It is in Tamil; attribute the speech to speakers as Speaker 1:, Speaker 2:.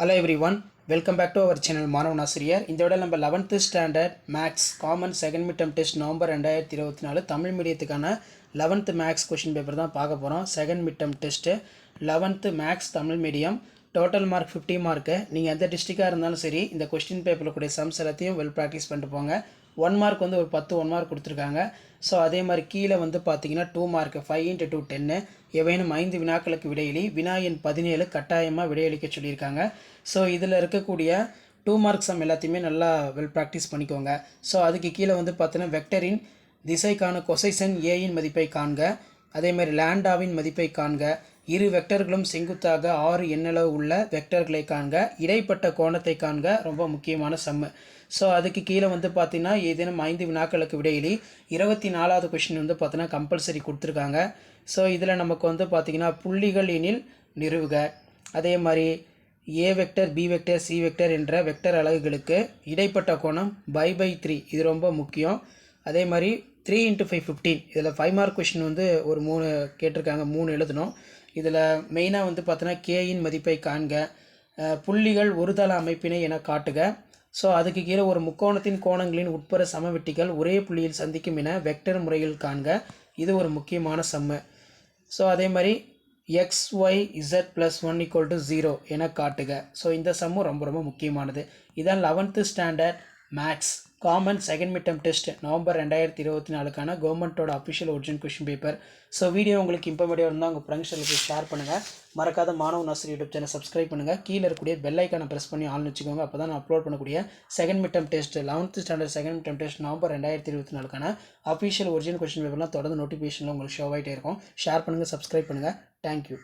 Speaker 1: Hello everyone, welcome back to our channel மாணவன் ஆசிரியர். இந்த விட நம்ம 11th standard maths common second mid term test November 2024 Tamil மீடியத்துக்கான 11th மேக்ஸ் கொஷின் பேப்பர் தான் பார்க்க போகிறோம். Second mid term test 11th maths Tamil medium total mark 50 mark. நீங்கள் எந்த டிஸ்ட்ரிக்டாக இருந்தாலும் சரி இந்த கொஸ்டின் பேப்பரில் கூடிய சம்ஸ் எல்லாத்தையும் வெல் ப்ராக்டிஸ் பண்ணிட்டு போங்க. 1 மார்க் வந்து ஒரு 10 1 மார்க் கொடுத்துருக்காங்க. ஸோ அதே மாதிரி கீழே வந்து பார்த்தீங்கன்னா 2 மார்க் 5 × 2 10 எவைனும் 5 வினாக்களுக்கு விடையளி வினா எண் 17 கட்டாயமாக விடையளிக்க சொல்லியிருக்காங்க. ஸோ இதில் இருக்கக்கூடிய 2 மார்க் சம் எல்லாத்தையுமே நல்லா வெல் ப்ராக்டிஸ் பண்ணிக்கோங்க. ஸோ அதுக்கு கீழே வந்து பார்த்தீங்கன்னா வெக்டரின் திசைக்கான கொசைசன் ஏயின் மதிப்பை காண்க, அதே மாதிரி லேண்டாவின் மதிப்பை காண்க, இரு வெக்டர்களும் செங்குத்தாக 6 எண்ணளவு உள்ள வெக்டர்களை காண்க, இடைப்பட்ட கோணத்தை காண்க, ரொம்ப முக்கியமான சம்மு. ஸோ அதுக்கு கீழே வந்து பார்த்தீங்கன்னா ஏதேனும் 5 வினாக்களுக்கு விடையிலி 24வது கொஷின் வந்து பார்த்தீங்கன்னா கம்பல்சரி கொடுத்துருக்காங்க. ஸோ இதில் நமக்கு வந்து பார்த்திங்கன்னா புள்ளிகள் எனில் நிறுவுக, அதே மாதிரி A vector B vector C vector என்ற வெக்டர் அலகுகளுக்கு இடைப்பட்ட கோணம் π/3 இது ரொம்ப முக்கியம். அதே மாதிரி 3 × 5 15 இதில் 5 மார்க் கொஷின் வந்து ஒரு 3 கேட்டிருக்காங்க, 3 எழுதணும். இதில் மெயினாக வந்து பார்த்தோன்னா கேயின் மதிப்பை காண்க, புள்ளிகள் ஒருதள அமைப்பினை என காட்டுக. ஸோ அதுக்கு கீழே ஒரு முக்கோணத்தின் கோணங்களின் உட்புற சமவெட்டிகள் ஒரே புள்ளியில் சந்திக்கும் என வெக்டர் முறையில் காண்க, இது ஒரு முக்கியமான சம்மு. ஸோ அதே மாதிரி xy z + 1 = 0 என காட்டுக. ஸோ இந்த சம்மும் ரொம்ப ரொம்ப முக்கியமானது. இதான் 11th standard maths common second mid term test November 2024க்கான கவர்மெண்ட்டோட official original question paper. So video உங்களுக்கு இன்ஃபர்மேட்டிவாக இருந்தால் உங்கள் ஃப்ரெண்ட்ஸ்களுக்கு ஷேர் பண்ணுங்கள். மறக்காத மாணவன் ஆசிரியர் யூடியூப் சேனல் சப்ஸ்கிரைப் பண்ணுங்கள். கீழே இருக்கக்கூடிய பெல் ஐக்கானை ப்ரெஸ் பண்ணி ஆள்னு வச்சுக்கோங்க. அப்போ தான் நான் அப்லோட் பண்ணக்கூடிய second mid term test 11th standard second mid term test November 2024க்கான அஃபிஷியல் ஒரிஜினல் கொஷின் பேப்பர்லாம் தொடர்ந்து நோட்டிஃபிகேஷனில் உங்களுக்கு ஷோ ஆகிட்டே இருக்கும். ஷேர் பண்ணுங்கள், சப்ஸ்கிரைப் பண்ணுங்கள். தேங்க்யூ.